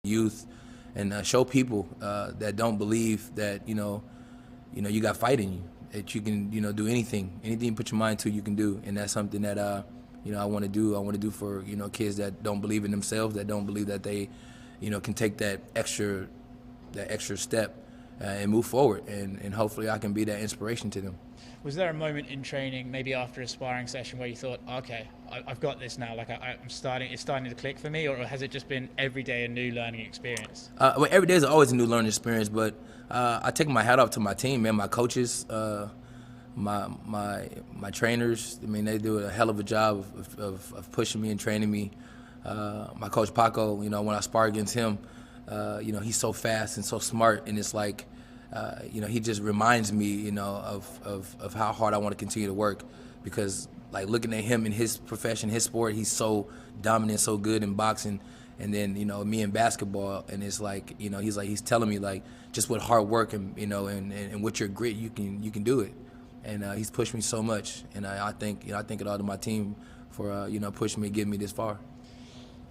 youth, and show people that don't believe that you got fight in you, that you can do anything you put your mind to, you can do. And that's something that I want to do. I want to do for kids that don't believe in themselves, that don't believe that they can take that extra step and move forward, and hopefully I can be that inspiration to them. Was there a moment in training, maybe after a sparring session, where you thought, okay, I've got this now, like it's starting to click for me, or has it just been every day a new learning experience? Well, every day is always a new learning experience, but I take my hat off to my team, man, my coaches, my trainers. I mean, they do a hell of a job of pushing me and training me. My coach Paco, when I spar against him, he's so fast and so smart, and it's like, he just reminds me, of how hard I want to continue to work, because like looking at him in his profession, his sport, he's so dominant, so good in boxing, and then me in basketball, and it's like he's telling me like just with hard work and and with your grit you can do it, and he's pushed me so much, and I think it all to my team for pushing me, getting me this far.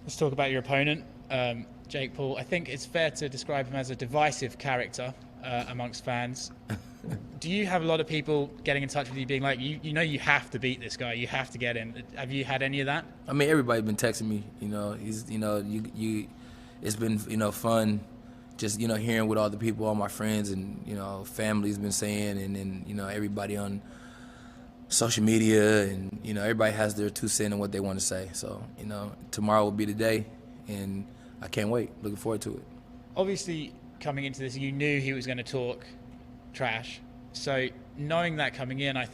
Let's talk about your opponent, Jake Paul. I think it's fair to describe him as a divisive character amongst fans. Do you have a lot of people getting in touch with you being like, you have to beat this guy, you have to get him? Have you had any of that? I mean, everybody's been texting me. He's it's been fun just hearing what all the people, all my friends and family's been saying, and then everybody on social media, and everybody has their 2 cents and what they want to say. So tomorrow will be the day, and I can't wait. Looking forward to it. Obviously, coming into this, you knew he was going to talk trash. So knowing that coming in, I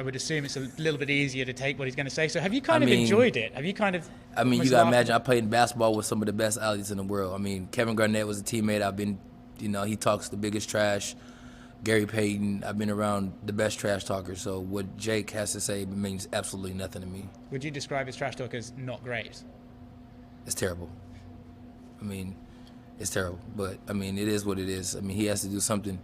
would assume it's a little bit easier to take what he's going to say. So have you kind of enjoyed it? Have you kind of? I mean, you got to imagine, I played basketball with some of the best athletes in the world. I mean, Kevin Garnett was a teammate. I've been, he talks the biggest trash. Gary Payton, I've been around the best trash talkers. So what Jake has to say means absolutely nothing to me. Would you describe his trash talk as not great? It's terrible. I mean, it's terrible, but I mean, it is what it is. I mean, he has to do something,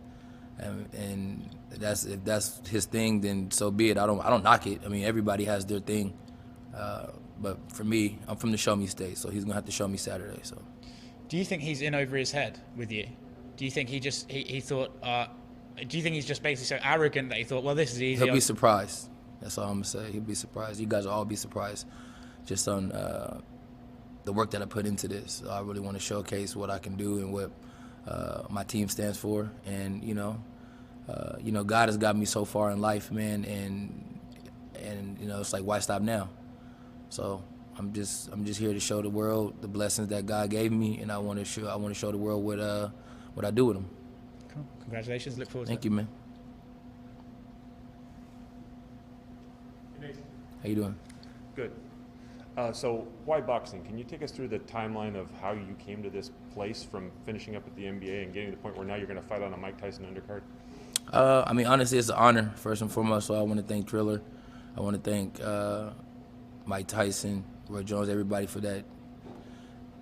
and if that's his thing, then so be it. I don't knock it. I mean, everybody has their thing, but for me, I'm from the Show Me State, so he's gonna have to show me Saturday. So, do you think he's in over his head with you? Do you think he thought? Do you think he's just basically so arrogant that he thought, well, this is easy? He'll be surprised. That's all I'm gonna say. He'll be surprised. You guys will all be surprised, just on the work that I put into this. I really want to showcase what I can do and what my team stands for, and God has got me so far in life, man, and it's like, why stop now? So I'm just here to show the world the blessings that God gave me, and I want to show the world what I do with them. Cool. Congratulations. Look forward to it. Thank you, man. How you doing? Good. So why boxing? Can you take us through the timeline of how you came to this place, from finishing up at the NBA and getting to the point where now you're going to fight on a Mike Tyson undercard? I mean, honestly, it's an honor, first and foremost. So I want to thank Triller. I want to thank Mike Tyson, Roy Jones, everybody for that.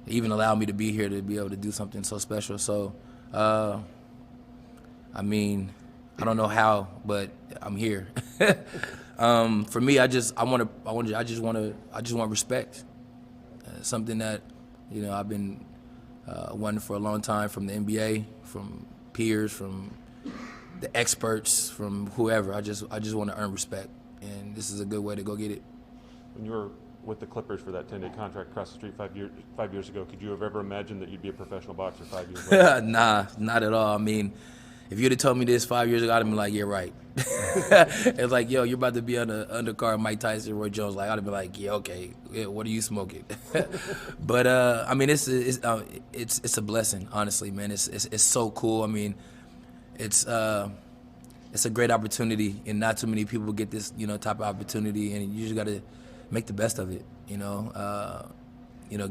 They even allowed me to be here to be able to do something so special. So, I mean, I don't know how, but I'm here. For me, I just want respect. Something that I've been wanting for a long time, from the NBA, from peers, from the experts, from whoever. I just want to earn respect, and this is a good way to go get it. When you were with the Clippers for that 10-day contract across the street 5 years ago, could you have ever imagined that you'd be a professional boxer 5 years later? Nah, not at all. I mean, if you'd have told me this 5 years ago, I'd have been like, yeah, right. It's like, yo, you're about to be on the undercard, Mike Tyson, Roy Jones. Like, I'd have been like, yeah, okay, yeah, what are you smoking? But I mean, it's a blessing, honestly, man. It's so cool. I mean, it's a great opportunity, and not too many people get this type of opportunity, and you just got to make the best of it.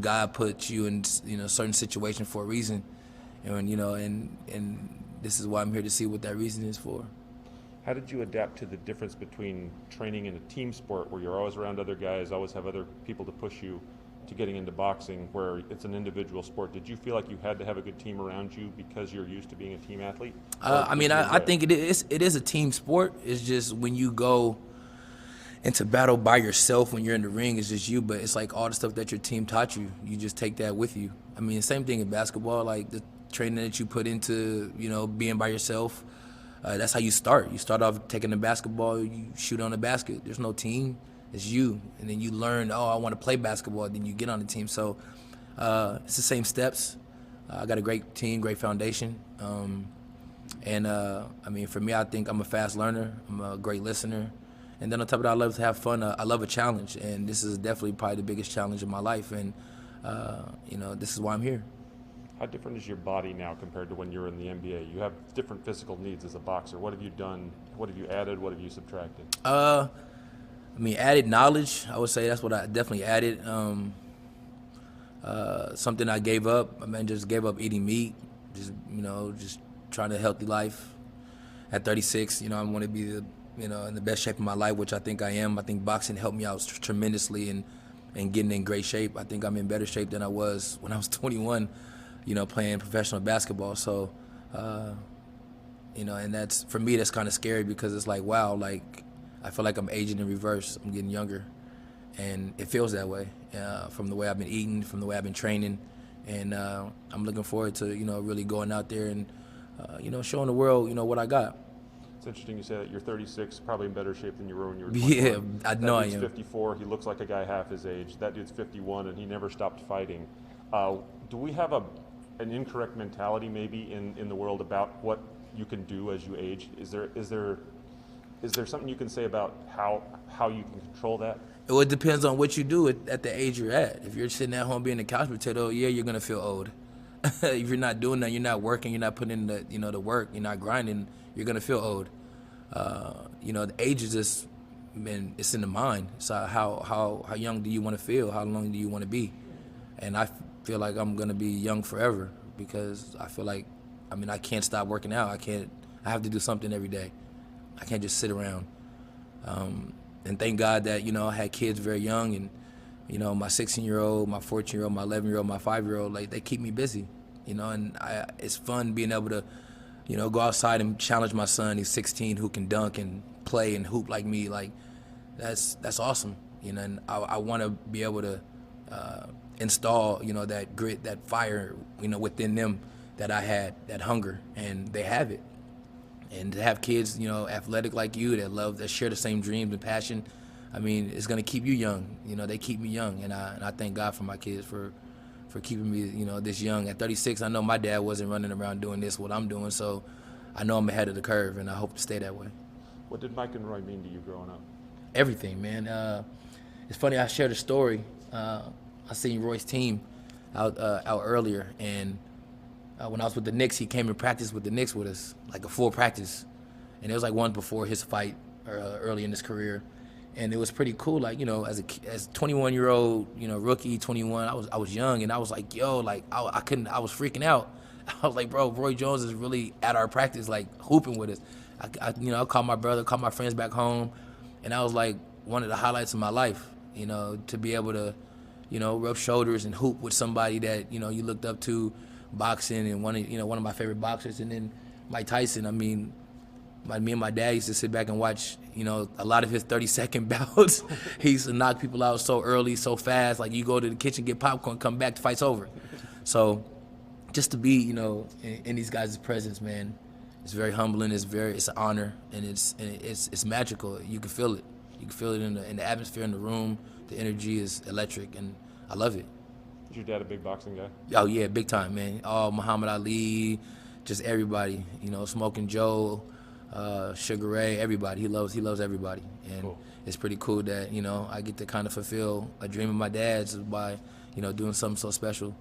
God puts you in certain situation for a reason, and this is why I'm here to see what that reason is for. How did you adapt to the difference between training in a team sport, where you're always around other guys, always have other people to push you, to getting into boxing, where it's an individual sport? Did you feel like you had to have a good team around you because you're used to being a team athlete? I mean, I think it is a team sport. It's just when you go And to battle by yourself when you're in the ring is just you, but it's like all the stuff that your team taught you, you just take that with you. I mean, the same thing in basketball, like the training that you put into, being by yourself, that's how you start. You start off taking the basketball, you shoot on the basket. There's no team, it's you. And then you learn, I want to play basketball, then you get on the team. So it's the same steps. I got a great team, great foundation. I mean, for me, I think I'm a fast learner. I'm a great listener. And then on top of that, I love to have fun. I love a challenge, and this is definitely probably the biggest challenge of my life. And this is why I'm here. How different is your body now compared to when you were in the NBA? You have different physical needs as a boxer. What have you done? What have you added? What have you subtracted? I mean, added knowledge. I would say that's what I definitely added. Something I gave up. I mean, just gave up eating meat. Just trying a healthy life. At 36, I want to be in the best shape of my life, which I think I am. I think boxing helped me out tremendously and getting in great shape. I think I'm in better shape than I was when I was 21, playing professional basketball. So, and that's, for me, that's kind of scary because it's like, wow, like, I feel like I'm aging in reverse. I'm getting younger. And it feels that way from the way I've been eating, from the way I've been training. And I'm looking forward to, really going out there and, showing the world, what I got. It's interesting you say that you're 36, probably in better shape than you were when you were 21. Yeah, I know I am. That dude's 54. He looks like a guy half his age. That dude's 51, and he never stopped fighting. Do we have an incorrect mentality maybe in the world about what you can do as you age? Is there something you can say about how you can control that? Well, it depends on what you do at the age you're at. If you're sitting at home being a couch potato, yeah, you're gonna feel old. If you're not doing that, you're not working, you're not putting in the work, you're not grinding, you're gonna feel old. The age is just, man, it's in the mind. So how young do you want to feel? How long do you want to be? And I feel like I'm gonna be young forever because I feel like, I can't stop working out. I have to do something every day. I can't just sit around. And thank God that, I had kids very young, and, my 16-year-old, my 14-year-old, my 11-year-old, my 5-year-old, like, they keep me busy, and it's fun being able to, go outside and challenge my son. He's 16, who can dunk and play and hoop like me. Like, that's awesome, and I want to be able to install, that grit, that fire, within them that I had, that hunger, and they have it. And to have kids, athletic like you, that share the same dreams and passion, it's gonna keep you young. They keep me young, and I thank God for my kids for keeping me, this young. At 36, I know my dad wasn't running around doing what I'm doing, so I know I'm ahead of the curve, and I hope to stay that way. What did Mike and Roy mean to you growing up? Everything, man. It's funny, I shared a story. I seen Roy's team out earlier, and when I was with the Knicks, he came and practiced with the Knicks with us, like a full practice. And it was like one before his fight early in his career. And it was pretty cool, like, as 21-year-old, rookie, 21, I was young, and I was like, yo, like, I was freaking out. I was like, bro, Roy Jones is really at our practice, like, hooping with us. I called my brother, called my friends back home, and that was like one of the highlights of my life, to be able to, rub shoulders and hoop with somebody that, you looked up to, boxing, and one of my favorite boxers, and then Mike Tyson. Me and my dad used to sit back and watch, a lot of his 30-second bouts. He used to knock people out so early, so fast. Like, you go to the kitchen, get popcorn, come back, the fight's over. So just to be, in these guys' presence, man, it's very humbling. It's an honor, and it's magical. You can feel it. You can feel it in the atmosphere in the room. The energy is electric, and I love it. Is your dad a big boxing guy? Oh yeah, big time, man. Oh, Muhammad Ali, just everybody. Smoking Joe, Sugar Ray, everybody. He loves everybody, and cool. It's pretty cool that I get to kind of fulfill a dream of my dad's by doing something so special.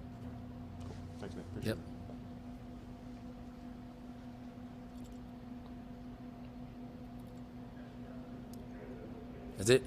Cool. Thanks, man. Appreciate Yep. it. That's it.